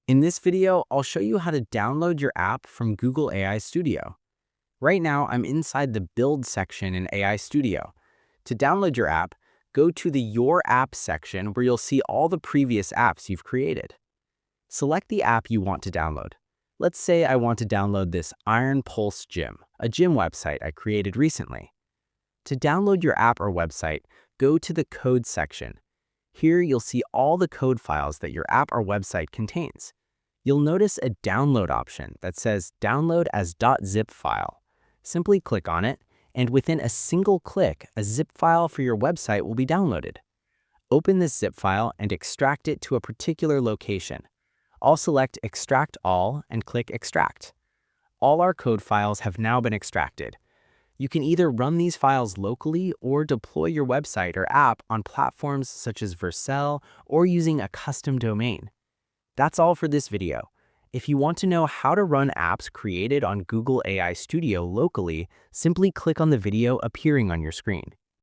In this video, I'll show you how to download your app from Google AI Studio. Right now, I'm inside the Build section in AI Studio. To download your app, go to the Your App section where you'll see all the previous apps you've created. Select the app you want to download. Let's say I want to download this Iron Pulse Gym, a gym website I created recently. To download your app or website, go to the Code section. Here you'll see all the code files that your app or website contains. You'll notice a download option that says Download as .zip file. Simply click on it, and within a single click, a zip file for your website will be downloaded. Open this zip file and extract it to a particular location. I'll select Extract All and click Extract. All our code files have now been extracted. You can either run these files locally or deploy your website or app on platforms such as Vercel or using a custom domain. That's all for this video. If you want to know how to run apps created on Google AI Studio locally, simply click on the video appearing on your screen.